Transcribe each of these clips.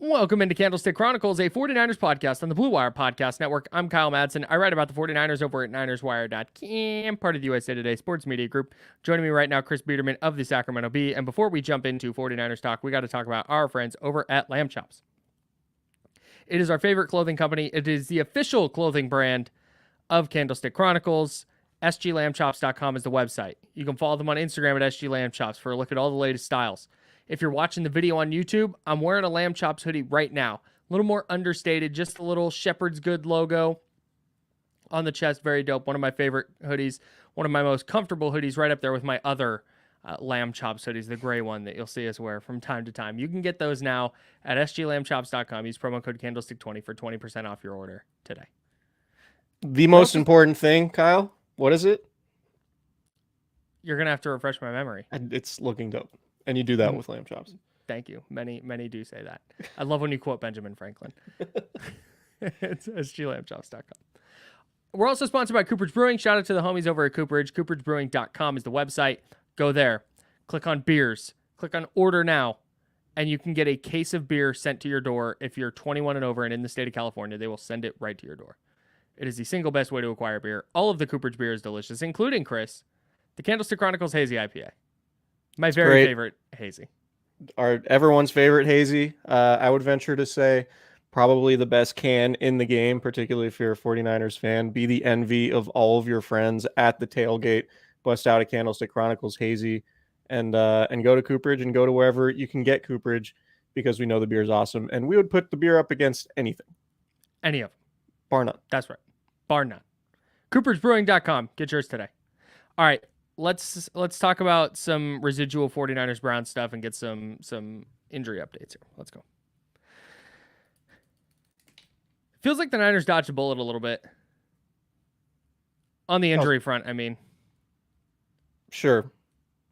Welcome into Candlestick Chronicles, a 49ers podcast on the Blue Wire Podcast Network. I'm Kyle Madsen. I write about the 49ers over at NinersWire.com, part of the USA Today Sports Media Group. Joining me right now, Chris Biederman of the Sacramento Bee. And before we jump into 49ers talk, we got to talk about our friends over at Lamb Chops. It is our favorite clothing company. It is the official clothing brand of Candlestick Chronicles. SGLambchops.com is the website. You can follow them on Instagram at SGLambchops for a look at all the latest styles. If you're watching the video on YouTube, I'm wearing a Lamb Chops hoodie right now. A little more understated, just a little Shepherd's Good logo on the chest. Very dope. One of my favorite hoodies. One of my most comfortable hoodies, right up there with my other Lamb Chops hoodies, the gray one that you'll see us wear from time to time. You can get those now at SGLambchops.com. Use promo code Candlestick20 for 20% off your order today. The most important thing, Kyle, what is it? You're going to have to refresh my memory. It's looking dope. And you do that with Lamb Chops. Thank you. Many do say that. I love when you quote Benjamin Franklin. It's sglambchops.com. We're also sponsored by Cooperage Brewing. Shout out to the homies over at Cooperage. CooperageBrewing.com is the website. Go there. Click on beers. Click on order now. And you can get a case of beer sent to your door. If you're 21 and over and in the state of California, they will send it right to your door. It is the single best way to acquire beer. All of the Cooperage beer is delicious, including, Chris, the Candlestick Chronicles Hazy IPA. My very favorite hazy. Everyone's favorite hazy. I would venture to say probably the best can in the game, particularly if you're a 49ers fan. Be the envy of all of your friends at the tailgate. Bust out a Candlestick Chronicles hazy and go to Cooperage and go to wherever you can get Cooperage because we know the beer is awesome. And we would put the beer up against anything. Any of them. Bar none. That's right. Bar none. CooperageBrewing.com. Get yours today. All right. Let's talk about some residual 49ers Brown stuff and get some injury updates here. Let's go. Feels like the Niners dodged a bullet a little bit on the injury front. I mean, sure.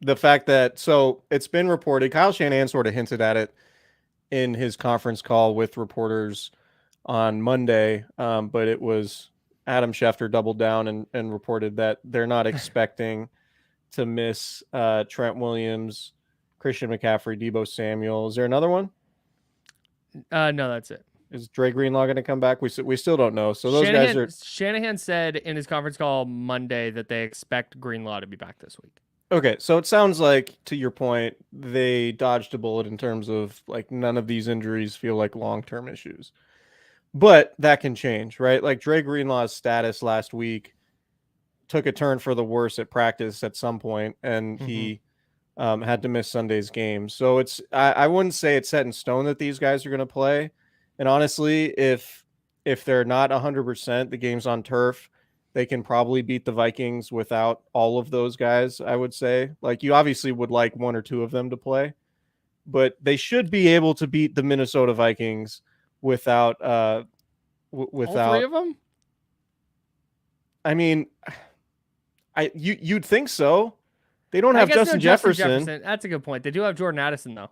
The fact that it's been reported, Kyle Shanahan sort of hinted at it in his conference call with reporters on Monday, but it was Adam Schefter doubled down and reported that they're not expecting to miss Trent Williams, Christian McCaffrey, Deebo Samuel. Is there another one? No, that's it. Is Dre Greenlaw going to come back? We still don't know. So those guys are. Shanahan said in his conference call Monday that they expect Greenlaw to be back this week. Okay, so it sounds like, to your point, they dodged a bullet in terms of like none of these injuries feel like long-term issues. But that can change, right? Like Dre Greenlaw's status last week took a turn for the worse at practice at some point, and he had to miss Sunday's game. So I wouldn't say it's set in stone that these guys are going to play. And honestly, if they're not 100%, the game's on turf, they can probably beat the Vikings without all of those guys, I would say. Like, you obviously would like one or two of them to play, but they should be able to beat the Minnesota Vikings without all three of them. I mean, you'd think so. They don't have Justin Jefferson. That's a good point. They do have Jordan Addison though.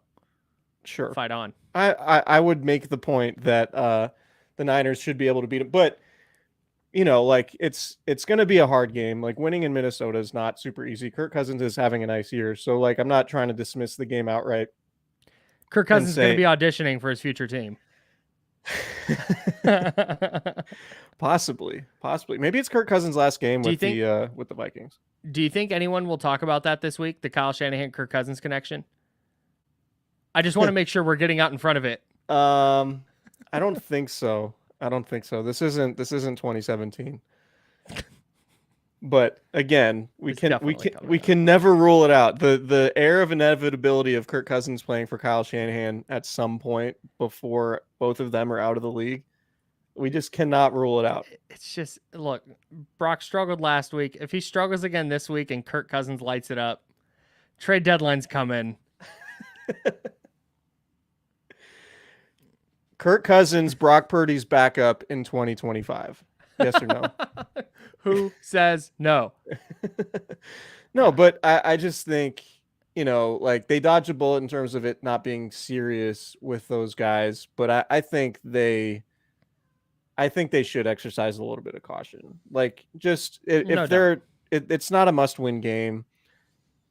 Sure. Fight on. I would make the point that the Niners should be able to beat him, but you know, like it's going to be a hard game. Like winning in Minnesota is not super easy. Kirk Cousins is having a nice year, so like I'm not trying to dismiss the game outright. Kirk Cousins is going to be auditioning for his future team. Possibly. Maybe it's Kirk Cousins' last game with the Vikings. Do you think anyone will talk about that this week? The Kyle Shanahan Kirk Cousins connection. I just want to make sure we're getting out in front of it. I don't think so. This isn't 2017. But again, we can never rule it out. The air of inevitability of Kirk Cousins playing for Kyle Shanahan at some point before both of them are out of the league. We just cannot rule it out. It's just, look, Brock struggled last week. If he struggles again this week and Kirk Cousins lights it up, trade deadline's coming. Kirk Cousins, Brock Purdy's backup in 2025. Yes or no? Who says no? No, but I just think, you know, like they dodged a bullet in terms of it not being serious with those guys. But I think they should exercise a little bit of caution. Like just it's not a must-win game.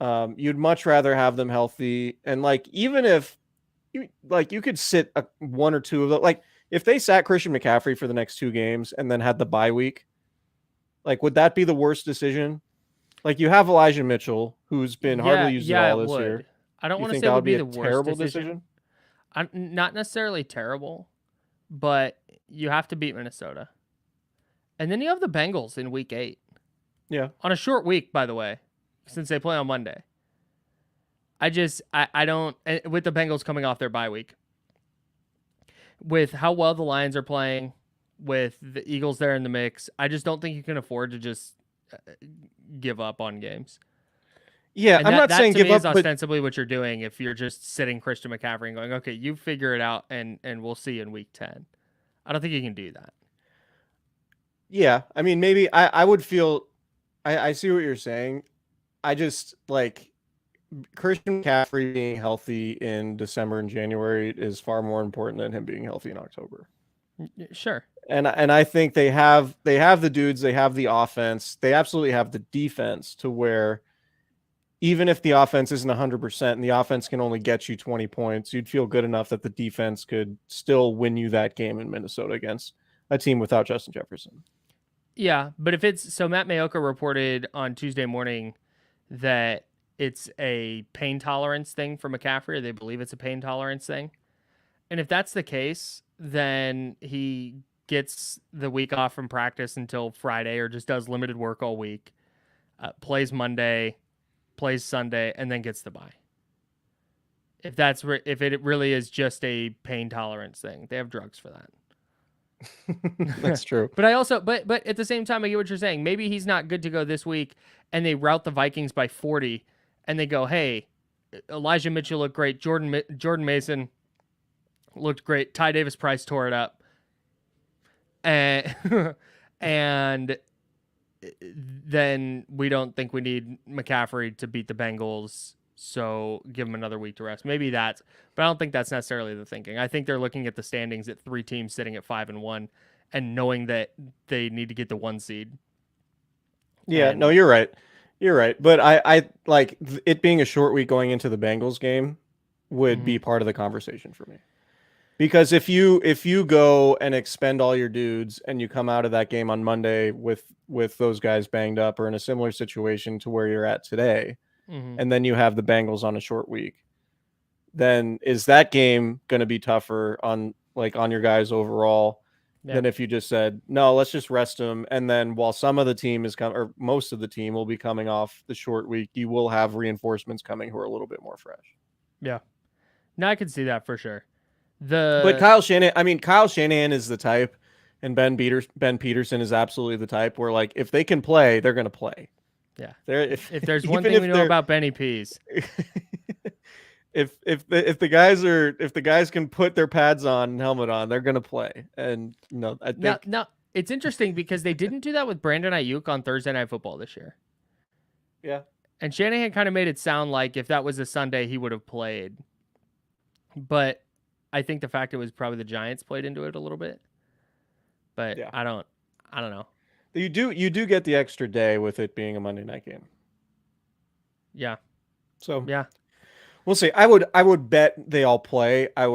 You'd much rather have them healthy. And like, even if you could sit one or two of them. Like if they sat Christian McCaffrey for the next 2 games and then had the bye week, like would that be the worst decision? Like you have Elijah Mitchell, who's been hardly used at all it this would. year. I don't You want to think say it that would would be a the worst terrible decision. Not necessarily terrible, but you have to beat Minnesota. And then you have the Bengals in week 8. Yeah. On a short week, by the way, since they play on Monday. I don't, with the Bengals coming off their bye week, with how well the Lions are playing, with the Eagles there in the mix, I just don't think you can afford to just give up on games. Yeah, And I'm not saying give up, is ostensibly what you're doing if you're just sitting Christian McCaffrey and going, okay, you figure it out, and we'll see in week 10. I don't think you can do that. Yeah, I mean, maybe I would feel. I see what you're saying. I just like Christian McCaffrey being healthy in December and January is far more important than him being healthy in October. Sure. And I think they have the dudes, they have the offense, they absolutely have the defense to where even if the offense isn't 100% and the offense can only get you 20 points, you'd feel good enough that the defense could still win you that game in Minnesota against a team without Justin Jefferson. Yeah, but if it's so, Matt Mayoka reported on Tuesday morning that it's a pain tolerance thing for McCaffrey, or they believe it's a pain tolerance thing. And if that's the case, then he gets the week off from practice until Friday, or just does limited work all week, plays Monday, plays Sunday, and then gets the bye. If it really is just a pain tolerance thing, they have drugs for that. That's true. But but at the same time, I get what you're saying. Maybe he's not good to go this week, and they rout the Vikings by 40, and they go, "Hey, Elijah Mitchell looked great. Jordan Mason looked great. Ty Davis Price tore it up, and and then we don't think we need McCaffrey to beat the Bengals." So give them another week to rest. Maybe that's, but I don't think that's necessarily the thinking. I think they're looking at the standings at 3 teams sitting at 5-1 and knowing that they need to get the 1 seed. Yeah, no, you're right. You're right. But I like it being a short week going into the Bengals game would be part of the conversation for me. Because if you go and expend all your dudes and you come out of that game on Monday with those guys banged up or in a similar situation to where you're at today, and then you have the Bengals on a short week, then is that game going to be tougher on your guys overall than if you just said, no, let's just rest them. And then while some of the team is coming, or most of the team will be coming off the short week, you will have reinforcements coming who are a little bit more fresh. Yeah. No, I can see that for sure. But Kyle Shanahan is the type, and Ben Peterson is absolutely the type where, like, if they can play, they're going to play. Yeah. If there's one thing we know about Benny Pease, if the guys can put their pads on and helmet on, they're going to play. And I think now it's interesting because they didn't do that with Brandon Ayuk on Thursday Night Football this year. Yeah. And Shanahan kind of made it sound like if that was a Sunday, he would have played. But I think the fact it was probably the Giants played into it a little bit. But yeah. I don't know. You do get the extra day with it being a Monday night game. Yeah. So yeah, we'll see. I would bet they all play. I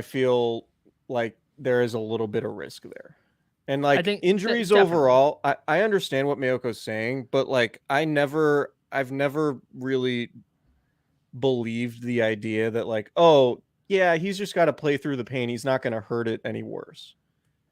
feel like there is a little bit of risk there. And like injuries overall, I understand what Mayoko's saying, but like I've never really believed the idea that like, oh yeah, he's just got to play through the pain. He's not going to hurt it any worse.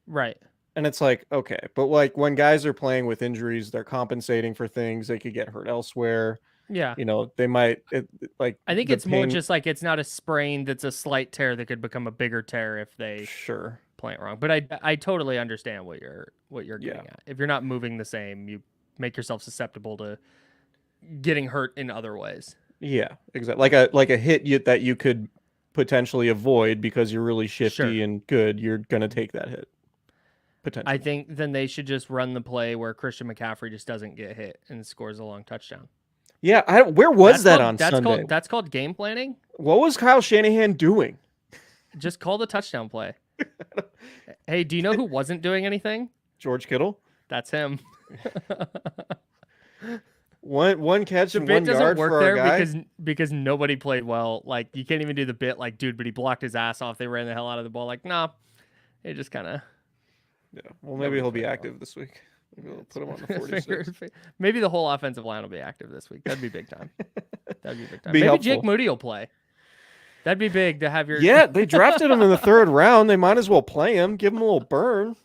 Right. And it's like, okay, but like when guys are playing with injuries, they're compensating for things. They could get hurt elsewhere. Yeah. They might I think it's more just like it's not a sprain that's a slight tear that could become a bigger tear if they play it wrong. But I totally understand what you're getting at. If you're not moving the same, you make yourself susceptible to getting hurt in other ways. Yeah, exactly. Like a hit that you could potentially avoid because you're really shifty and good. You're gonna take that hit. I think then they should just run the play where Christian McCaffrey just doesn't get hit and scores a long touchdown. Yeah, where was that on Sunday? That's called game planning. What was Kyle Shanahan doing? Just call the touchdown play. Hey, do you know who wasn't doing anything? George Kittle. That's him. One catch The and bit 1 doesn't yard work for our there guy. because nobody played well. Like you can't even do the bit like, dude, but he blocked his ass off. They ran the hell out of the ball. Like, nah, it just kind of. Yeah. Well, maybe he'll be active well. this week. Maybe we'll put him on the 46. Maybe the whole offensive line will be active this week. That'd be big time. That'd be big time. Be Maybe helpful. Jake Moody will play. That'd be big to have your. Yeah, they drafted him in the 3rd round. They might as well play him. Give him a little burn.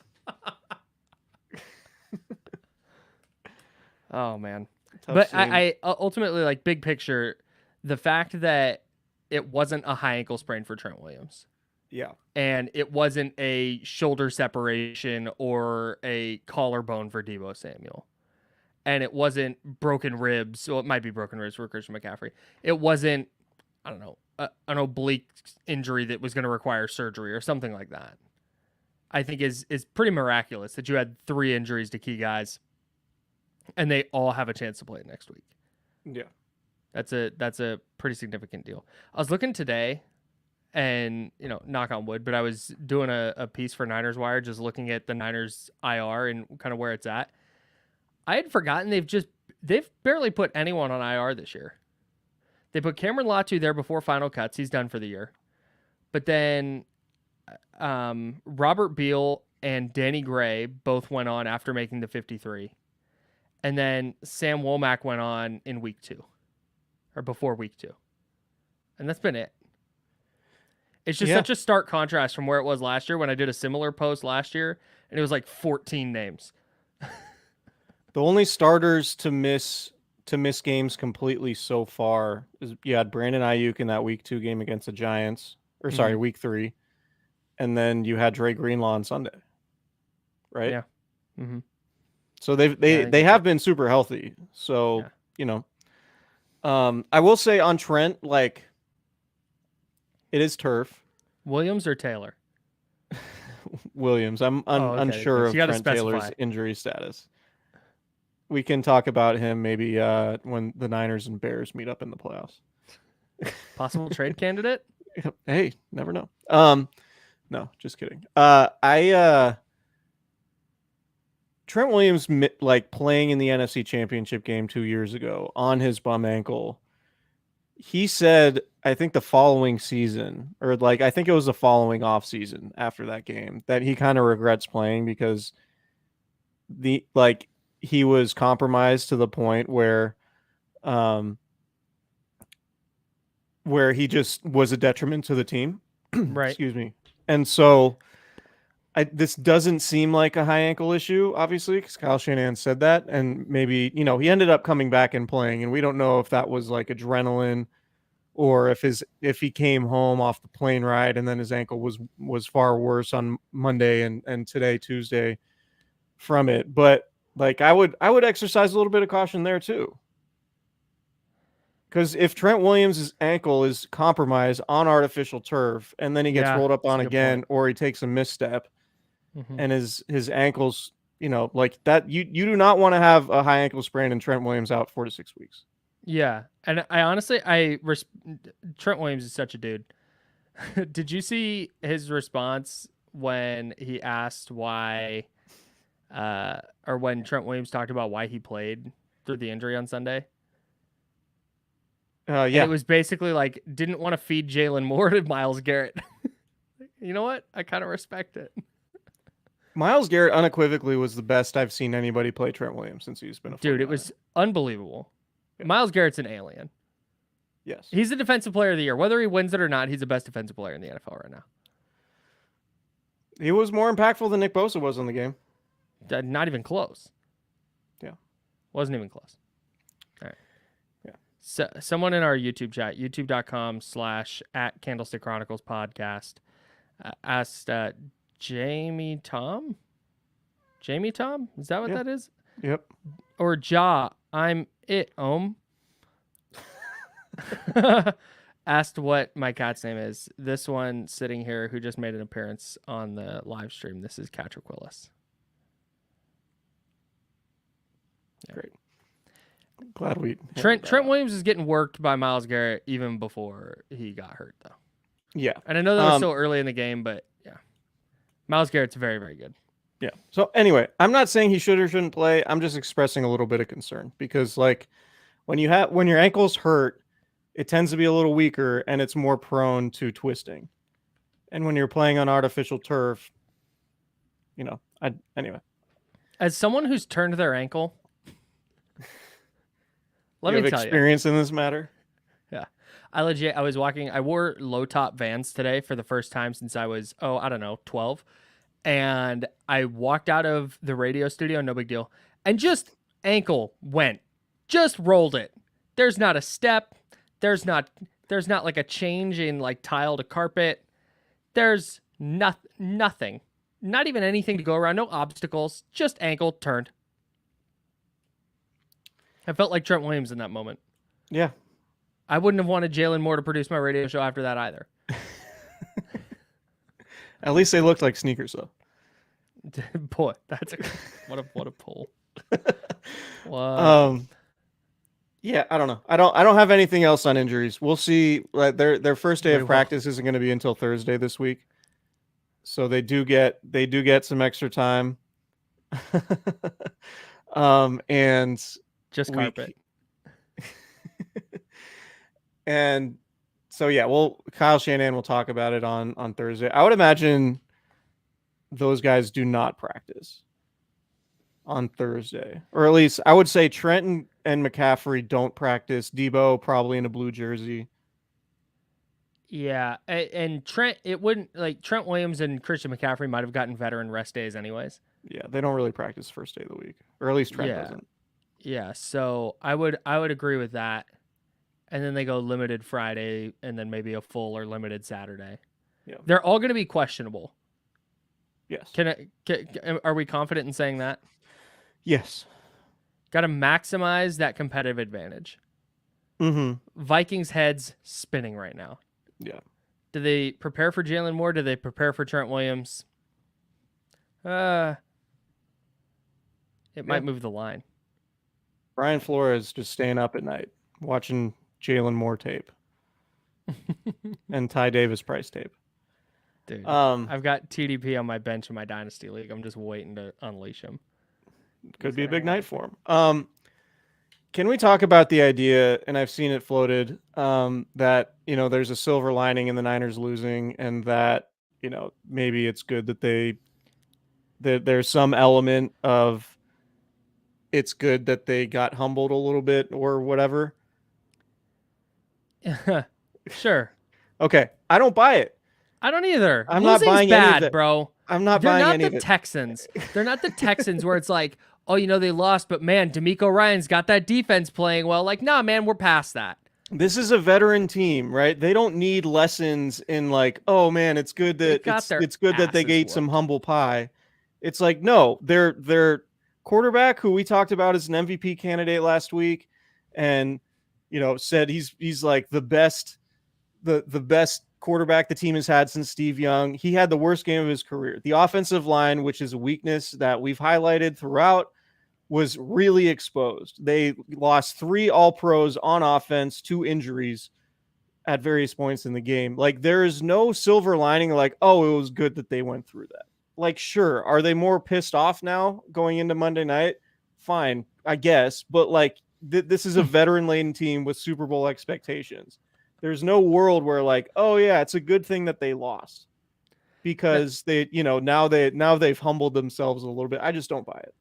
Oh man. Tough But scene. I ultimately, like, big picture, the fact that it wasn't a high ankle sprain for Trent Williams Yeah. and it wasn't a shoulder separation or a collarbone for Deebo Samuel, and it wasn't broken ribs. So it might be broken ribs for Christian McCaffrey. It wasn't, I don't know, an oblique injury that was going to require surgery or something like that. I think is pretty miraculous that you had 3 injuries to key guys and they all have a chance to play next week. Yeah. That's a pretty significant deal. I was looking today and, knock on wood, but I was doing a piece for Niners Wire, just looking at the Niners IR and kind of where it's at. I had forgotten they've barely put anyone on IR this year. They put Cameron Latu there before final cuts. He's done for the year. But then Robert Beal and Danny Gray both went on after making the 53. And then Sam Womack went on in week 2 or before week 2. And that's been it. It's just such a stark contrast from where it was last year when I did a similar post last year and it was like 14 names. The only starters to miss games completely so far is you had Brandon Ayuk in that week 2 game against the Giants, or sorry, week 3, and then you had Dre Greenlaw on Sunday, right? Yeah. Mm-hmm. So they have been super healthy. So I will say on Trent, like, it is turf. Williams or Taylor? Williams. I'm unsure of Trent Taylor's injury status. We can talk about him maybe when the Niners and Bears meet up in the playoffs. Possible trade candidate? Hey, never know. No, just kidding. Trent Williams, like, playing in the NFC Championship game 2 years ago on his bum ankle, he said, I think the following season, or like I think it was the following off season after that game, that he kind of regrets playing because he was compromised to the point where he just was a detriment to the team. Right. Excuse me. And so this doesn't seem like a high ankle issue, obviously, because Kyle Shanahan said that. And maybe, he ended up coming back and playing, and we don't know if that was like adrenaline or if he came home off the plane ride and then his ankle was far worse on Monday and today, Tuesday, from it. But like, I would exercise a little bit of caution there too. Because if Trent Williams' ankle is compromised on artificial turf and then he gets rolled up on again, or he takes a misstep and his ankles, like that, you do not want to have a high ankle sprain and Trent Williams out 4 to 6 weeks. Yeah. And I honestly, Trent Williams is such a dude. Did you see his response when he asked why, or when Trent Williams talked about why he played through the injury on Sunday? Yeah. And it was basically like, didn't want to feed Jalen Moore to Myles Garrett. You know what? I kind of respect it. Myles Garrett unequivocally was the best I've seen anybody play Trent Williams since he's been a 49er. Dude, it was unbelievable. Yeah. Myles Garrett's an alien. Yes. He's the defensive player of the year. Whether he wins it or not, he's the best defensive player in the NFL right now. He was more impactful than Nick Bosa was in the game. Not even close. Yeah. Wasn't even close. All right. Yeah. So, someone in our YouTube chat, youtube.com/@Candlestick Chronicles podcast, asked Jamie Tom? Jamie Tom? Is that what that is? Yep. Or I'm it, asked what my cat's name is. This one sitting here who just made an appearance on the live stream. This is Catrick Willis. Yeah. Great. Glad we Trent Williams is getting worked by Myles Garrett even before he got hurt, though. Yeah. And I know that was still early in the game, but yeah. Myles Garrett's very, very good. Yeah. So anyway, I'm not saying he should or shouldn't play. I'm just expressing a little bit of concern because, like, When your ankle's hurt, it tends to be a little weaker and it's more prone to twisting. And when you're playing on artificial turf, anyway. As someone who's turned their ankle, let me tell you. Experience in this matter? Yeah. I wore low top Vans today for the first time since I was, 12. And I walked out of the radio studio, no big deal. And just ankle just rolled it. There's not a step. There's not like a change in like tile to carpet. There's nothing. Not even anything to go around. No obstacles. Just ankle turned. I felt like Trent Williams in that moment. Yeah. I wouldn't have wanted Jalen Moore to produce my radio show after that either. At least they looked like sneakers, though. Boy, that's what a pull. Wow. Yeah, I don't know. I don't have anything else on injuries. We'll see. Their first day of practice isn't going to be until Thursday this week, so they do get some extra time. And just carpet. And so yeah, Kyle Shanahan will talk about it on Thursday. I would imagine those guys do not practice on Thursday, or at least I would say Trent and McCaffrey don't practice. Debo probably in a blue jersey. Yeah, and Trent Williams and Christian McCaffrey might have gotten veteran rest days anyways. Yeah, they don't really practice first day of the week, or at least Trent doesn't. Yeah, so I would agree with that. And then they go limited Friday, and then maybe a full or limited Saturday. Yeah, they're all going to be questionable. Yes. Are we confident in saying that? Yes. Got to maximize that competitive advantage. Mm-hmm. Vikings heads spinning right now. Yeah. Do they prepare for Jalen Moore? Do they prepare for Trent Williams? It might move the line. Brian Flores just staying up at night watching Jalen Moore tape and Ty Davis Price tape. Dude, I've got TDP on my bench in my Dynasty League. I'm just waiting to unleash him. Could be a big night for him. Can we talk about the idea, and I've seen it floated, that, there's a silver lining in the Niners losing, and that, maybe it's good that there's some element of it's good that they got humbled a little bit or whatever. Sure. Okay. I don't buy it. I don't either. I'm not buying bad, any of it, bro. I'm not buying any of it. They're not the Texans. They're not the Texans where it's like, oh, they lost, but man, D'Amico Ryan's got that defense playing well. Like, nah, man, we're past that. This is a veteran team, right? They don't need lessons in like, oh man, it's good that it's good that they ate some humble pie. It's like, no, their quarterback, who we talked about as an MVP candidate last week, and said he's like the best quarterback the team has had since Steve Young. He had the worst game of his career. The offensive line, which is a weakness that we've highlighted throughout, was really exposed. They lost 3 All-Pros on offense, 2 injuries at various points in the game. Like, there is no silver lining like, oh, it was good that they went through that. Like, sure, are they more pissed off now going into Monday night? Fine, I guess. But like, this is a veteran-laden team with Super Bowl expectations. There's no world where like, oh yeah, it's a good thing that they lost because they, now they've humbled themselves a little bit. I just don't buy it.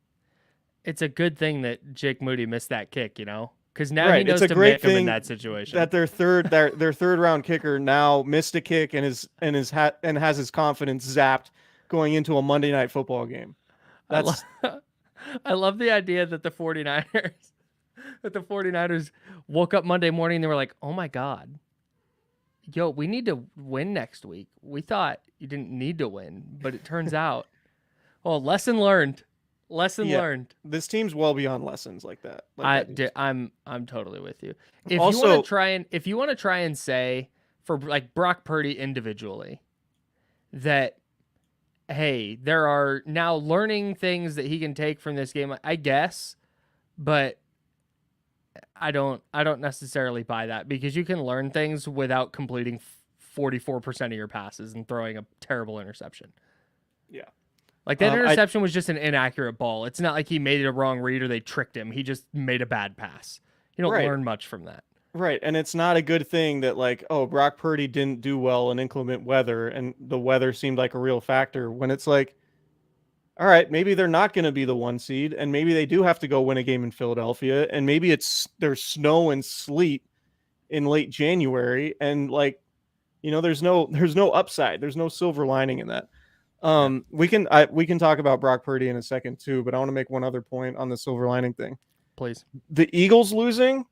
It's a good thing that Jake Moody missed that kick, because now he knows it's a to great make him in thing that situation. That their third round kicker now missed a kick and has his confidence zapped going into a Monday Night Football game. I love the idea that the 49ers woke up Monday morning and they were like, oh my God, yo, we need to win next week. We thought you didn't need to win, but it turns out, lesson learned. Learned. This team's well beyond lessons like that. I'm totally with you. If you want to try and say for like Brock Purdy individually that, hey, there are now learning things that he can take from this game, I guess, but I don't necessarily buy that, because you can learn things without completing 44% of your passes and throwing a terrible interception. Yeah. Like that interception was just an inaccurate ball. It's not like he made a wrong read or they tricked him. He just made a bad pass. You don't Right. learn much from that. Right. And it's not a good thing that, like, oh, Brock Purdy didn't do well in inclement weather and the weather seemed like a real factor, when it's like, all right, maybe they're not going to be the 1 seed, and maybe they do have to go win a game in Philadelphia, and maybe there's snow and sleet in late January, and, like, there's no upside, there's no silver lining in that. We can talk about Brock Purdy in a second too, but I want to make one other point on the silver lining thing. Please. The Eagles losing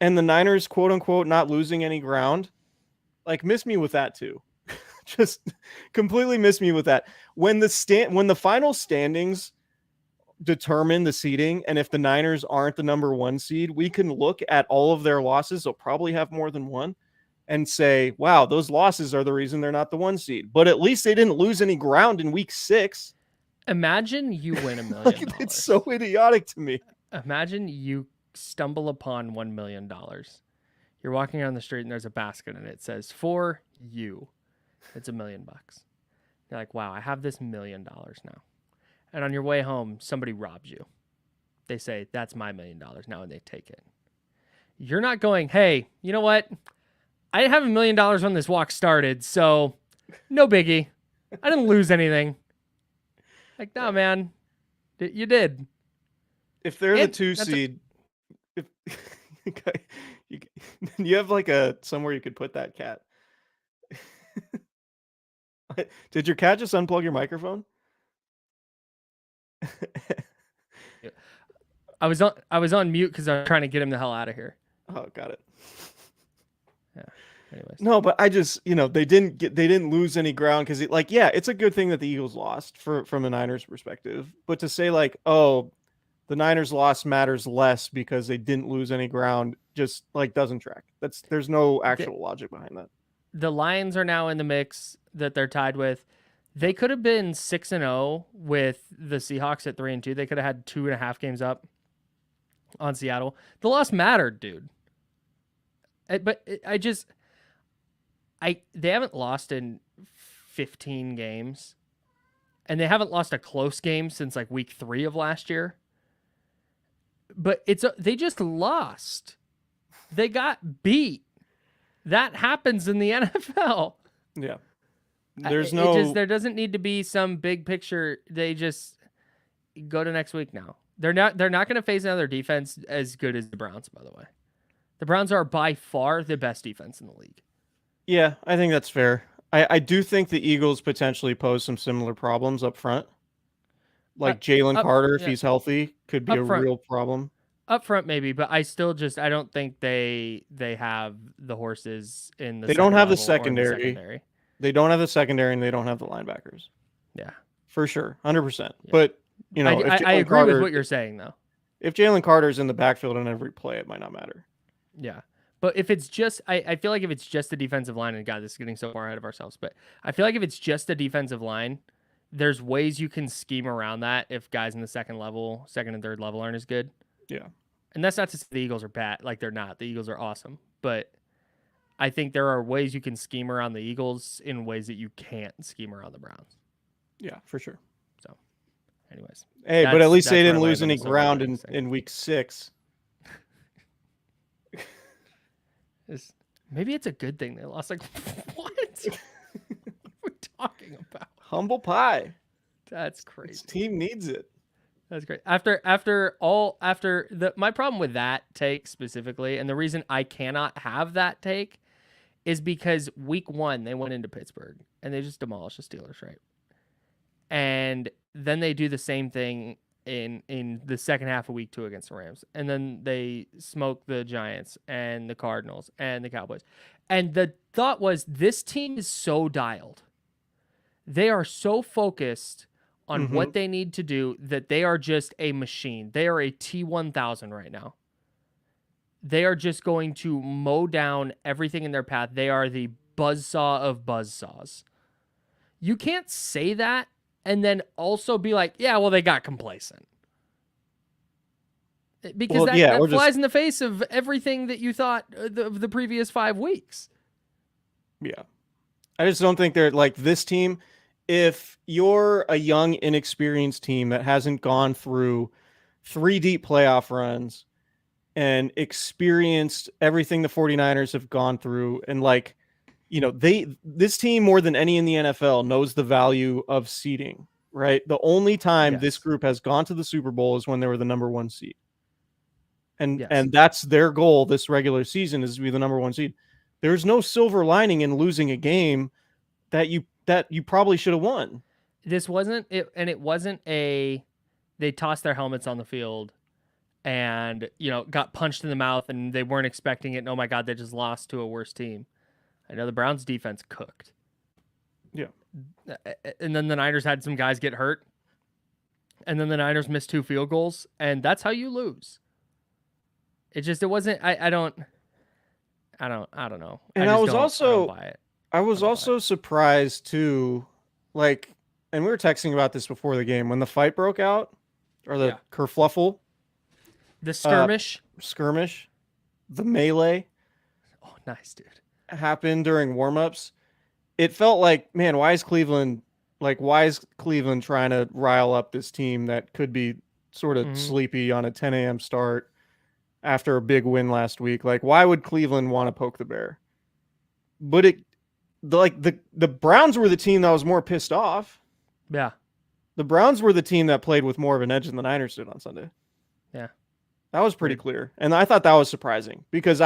and the Niners, quote unquote, not losing any ground, like, miss me with that too. Just completely miss me with that. When the final standings determine the seeding, and if the Niners aren't the number 1 seed, we can look at all of their losses. They'll probably have more than one, and say, wow, those losses are the reason they're not the 1 seed. But at least they didn't lose any ground in week 6. Imagine you win $1 million. Like, it's so idiotic to me. Imagine you stumble upon $1 million. You're walking down the street and there's a basket and it says, for you. It's $1 million. You're like, wow, I have this $1 million now. And on your way home, somebody robs you. They say, that's my $1 million now, and they take it. You're not going, hey, you know what? I didn't have $1 million when this walk started, so no biggie. I didn't lose anything. Like, nah, man, you did. If they're the 2 seed, if you have like somewhere you could put that cat. Did your cat just unplug your microphone? I was on mute because I was trying to get him the hell out of here. Oh, got it. Yeah. Anyways. No, but I just, they didn't lose any ground because it's a good thing that the Eagles lost from the Niners perspective. But to say, like, oh, the Niners loss matters less because they didn't lose any ground, just, like, doesn't track. There's no actual logic behind that. The Lions are now in the mix that they're tied with. They could have been 6-0 with the Seahawks at 3-2. They could have had 2.5 games up on Seattle. The loss mattered, dude. But they haven't lost in 15 games, and they haven't lost a close game since like week 3 of last year. But they just lost. They got beat. That happens in the NFL. Yeah. There doesn't need to be some big picture. They just go to next week now. They're not going to face another defense as good as the Browns, by the way. The Browns are by far the best defense in the league. Yeah, I think that's fair. I do think the Eagles potentially pose some similar problems up front. Like Jalen Carter, if he's healthy, could be a real problem. Up front, maybe, but I don't think they have the horses in the. They don't have the secondary. They don't have the secondary, and they don't have the linebackers. Yeah, for sure, 100%. But I agree with what you're saying, though. If Jalen Carter's in the backfield on every play, it might not matter. Yeah, but if it's just, I feel like if it's just the defensive line, and God, this is getting so far ahead of ourselves, but I feel like if it's just the defensive line, there's ways you can scheme around that if guys in the second and third level aren't as good. Yeah. And that's not to say the Eagles are bad. Like, they're not. The Eagles are awesome. But I think there are ways you can scheme around the Eagles in ways that you can't scheme around the Browns. Yeah, for sure. So, anyways. Hey, but at least they didn't lose any ground in week 6. Maybe it's a good thing they lost. Like, what? What are we talking about? Humble pie. That's crazy. This team needs it. That's great. My problem with that take specifically, and the reason I cannot have that take, is because week 1 they went into Pittsburgh and they just demolished the Steelers, right? And then they do the same thing in the second half of week 2 against the Rams, and then they smoke the Giants and the Cardinals and the Cowboys. And the thought was, this team is so dialed. They are so focused on what they need to do that they are just a machine. They are a T-1000 right now. They are just going to mow down everything in their path. They are the buzzsaw of buzzsaws. You can't say that and then also be like, yeah, well, they got complacent. Because that flies in the face of everything that you thought of the previous 5 weeks. Yeah. I just don't think they're like this team. If you're a young, inexperienced team that hasn't gone through 3 deep playoff runs, and experienced everything the 49ers have gone through. And like, this team more than any in the NFL knows the value of seeding, right? The only time this Yes. group has gone to the Super Bowl is when they were the number 1 seed. Yes. And that's their goal this regular season, is to be the number 1 seed. There's no silver lining in losing a game that you probably should have won. This wasn't it, and it wasn't they tossed their helmets on the field and got punched in the mouth and they weren't expecting it. And, oh my God, they just lost to a worse team. I know the Browns defense cooked. Yeah. And then the Niners had some guys get hurt. And then the Niners missed 2 field goals, and that's how you lose. It wasn't. I don't know. And I was also buy it. I was also surprised too, like, and we were texting about this before the game when the fight broke out, or the kerfluffle, the skirmish, the melee. Oh, nice, dude. Happened during warmups. It felt like, man, why is Cleveland trying to rile up this team that could be sort of sleepy on a 10 a.m. start after a big win last week? Like, why would Cleveland want to poke the bear? But the Browns were the team that was more pissed off. Yeah. The Browns were the team that played with more of an edge than the Niners did on Sunday. Yeah. That was pretty clear. And I thought that was surprising because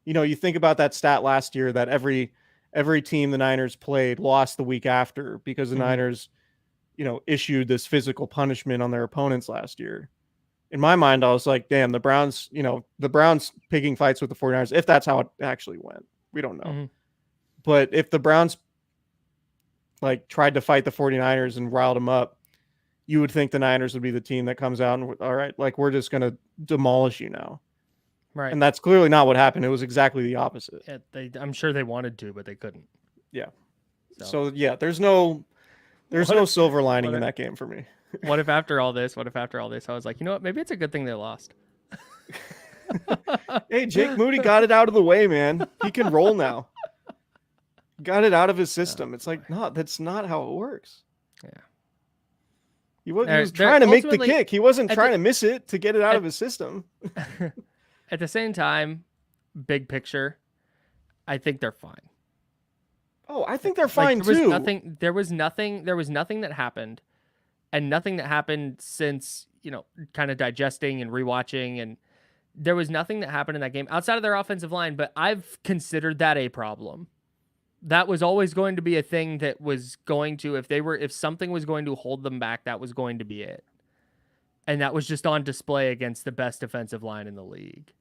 you think about that stat last year that every team the Niners played lost the week after because the Niners, issued this physical punishment on their opponents last year. In my mind, I was like, damn, the Browns picking fights with the 49ers, if that's how it actually went. We don't know. But if the Browns tried to fight the 49ers and riled them up, you would think the Niners would be the team that comes out and, all right, we're just going to demolish you now. Right. And that's clearly not what happened. It was exactly the opposite. Yeah, I'm sure they wanted to, but they couldn't. Yeah. So yeah, there's no silver lining in that game for me. What if after all this, I was like, you know what? Maybe it's a good thing they lost. Hey, Jake Moody got it out of the way, man. He can roll now. Got it out of his system. It's like, no, that's not how it works. Yeah. He was trying to make the kick. He wasn't trying to miss it to get it out of his system. At the same time, big picture, I think they're fine. Oh, I think they're fine too. There was nothing that happened, and nothing that happened since, kind of digesting and rewatching, and there was nothing that happened in that game outside of their offensive line, but I've considered that a problem. That was always going to be a thing that was going to, if something was going to hold them back, that was going to be it. And that was just on display against the best defensive line in the league.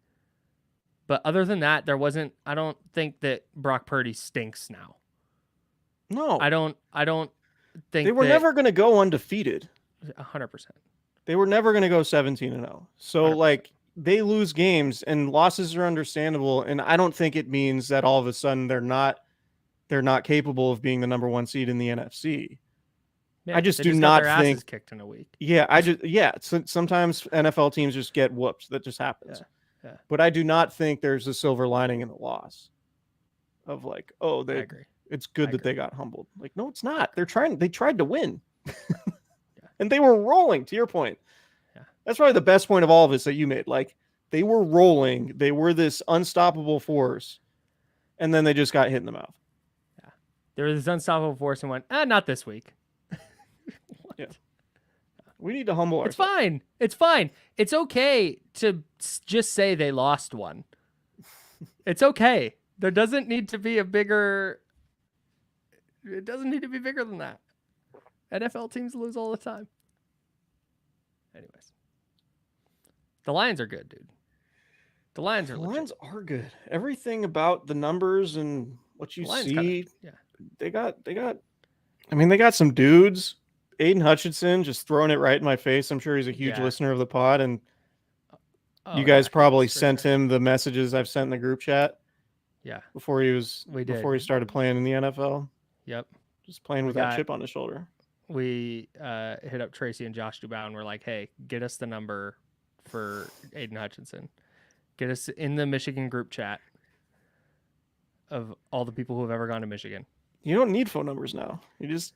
But other than that, I don't think that Brock Purdy stinks now. No. I don't think they were never going to go undefeated. 100%. They were never going to go 17-0. So 100%. They lose games and losses are understandable. And I don't think it means that all of a sudden they're not capable of being the number 1 seed in the NFC. Yeah, I just do not got their think asses kicked in a week. Yeah, sometimes NFL teams just get whooped. That just happens. Yeah. But I do not think there's a silver lining in the loss. Of I agree. It's good that they got humbled. No, it's not. They tried to win. And they were rolling, to your point. Yeah. That's probably the best point of all of this that you made. They were rolling. They were this unstoppable force. And then they just got hit in the mouth. Yeah. They were this unstoppable force and went, not this week. Yeah. We need to humble ourselves. It's fine. It's okay to just say they lost one. It's okay. There doesn't need to be bigger than that. NFL teams lose all the time. Anyways. The Lions are good, dude. The Lions are good. Everything about the numbers and what you see, they got some dudes. Aiden Hutchinson just throwing it right in my face. I'm sure he's a huge listener of the pod, and you guys probably sent him the messages I've sent in the group chat. Yeah, before he started playing in the NFL. Yep, just playing with that chip on his shoulder. We hit up Tracy and Josh Dubow, and we're like, "Hey, get us the number for Aiden Hutchinson. Get us in the Michigan group chat of all the people who have ever gone to Michigan." You don't need phone numbers now. You just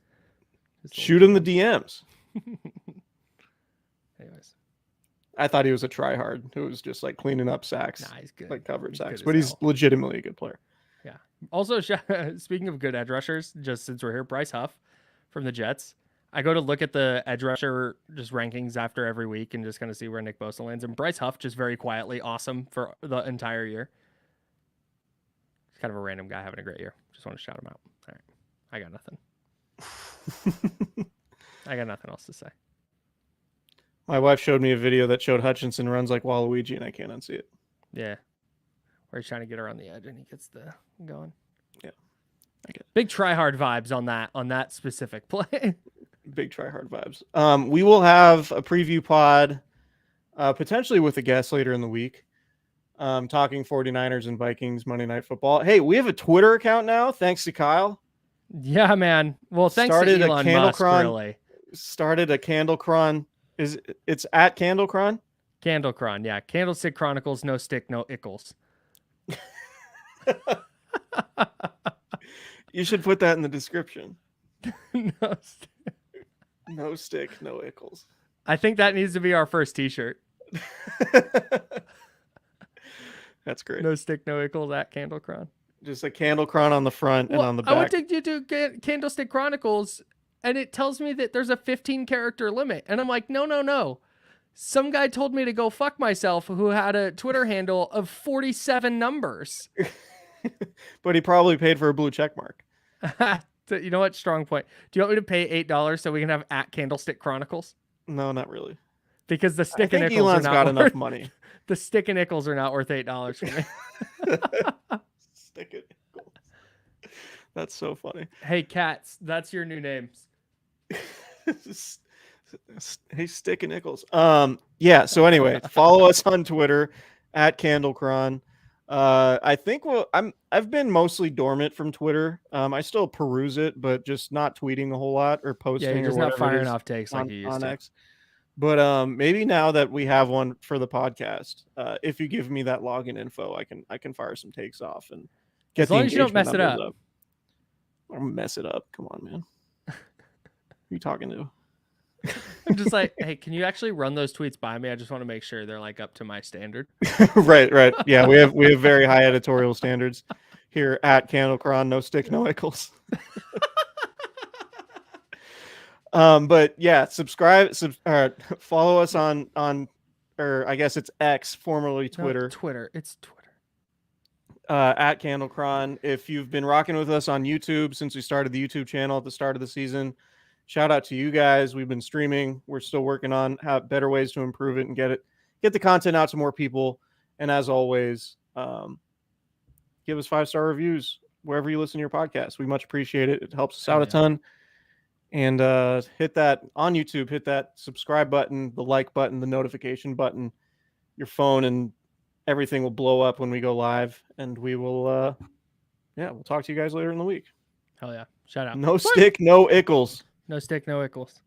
shoot them the DMs. Anyways, I thought he was a tryhard who was just like cleaning up sacks, Nah, he's good. like coverage He's sacks, good as but he's hell. legitimately a good player. Yeah. Also, speaking of good edge rushers, just since we're here, Bryce Huff from the Jets. I go to look at the edge rusher just rankings after every week and just kind of see where Nick Bosa lands. And Bryce Huff just very quietly awesome for the entire year. He's kind of a random guy having a great year. Just want to shout him out. All right. I got nothing. I got nothing else to say. My wife showed me a video that showed Hutchinson runs like Waluigi, and I can't unsee it. Yeah. Where he's trying to get her on the edge and he gets the going. Yeah. I get it. Big try hard vibes on that specific play. Big tryhard vibes. We will have a preview pod, potentially with a guest later in the week, talking 49ers and Vikings Monday Night Football. Hey, we have a Twitter account now, thanks to Kyle. Yeah, man. Well, thanks Started to a Elon Candle Musk, Cron. really. Started a Candlecron. It's at Candlecron? Candlecron, yeah. Candlestick Chronicles, no stick, no ickles. You should put that in the description. No stick. No stick, no ickles. I think that needs to be our first T-shirt. That's great. No stick, no ickles at Candlecron. Just a Candlecron on the front and on the back. I went to do Candlestick Chronicles, and it tells me that there's a 15-character limit. And I'm like, no. Some guy told me to go fuck myself who had a Twitter handle of 47 numbers. But he probably paid for a blue check mark. You know what? Strong point. Do you want me to pay $8 so we can have at Candlestick Chronicles? No, not really. Because the I stick and think nickels Elon's are got not enough worth, money. The stick and nickels are not worth $8 for me. Stick it. That's so funny. Hey, cats, that's your new names. Hey, Stick and Nichols. Yeah. So anyway, follow us on Twitter at Candlecron. I think I've been mostly dormant from Twitter. I still peruse it, but just not tweeting a whole lot or posting. Yeah, you're just or not whatever it firing is off takes like you used on to. X. But maybe now that we have one for the podcast, if you give me that login info, I can fire some takes off and get As long the as you don't mess it engagement up. numbers I'll mess it up. Come on, man. Who you talking to? I'm just like, hey, can you actually run those tweets by me? I just want to make sure they're like up to my standard. Right. Yeah, we have very high editorial standards here at Candlecron. No stick, no ickles. But yeah, follow us on, or I guess it's X, formerly Twitter. No, Twitter. It's Twitter. At Candlecron. If you've been rocking with us on YouTube since we started the YouTube channel at the start of the season, shout out to you guys. We've been streaming. We're still working on better ways to improve it and get the content out to more people. And as always, give us 5-star reviews wherever you listen to your podcast. We much appreciate it. It helps us out a ton. And hit that on YouTube, hit that subscribe button, the like button, the notification button, your phone, and everything will blow up when we go live. And we will, we'll talk to you guys later in the week. Hell yeah. Shout out. No stick, no ickles. No stick, no ickles.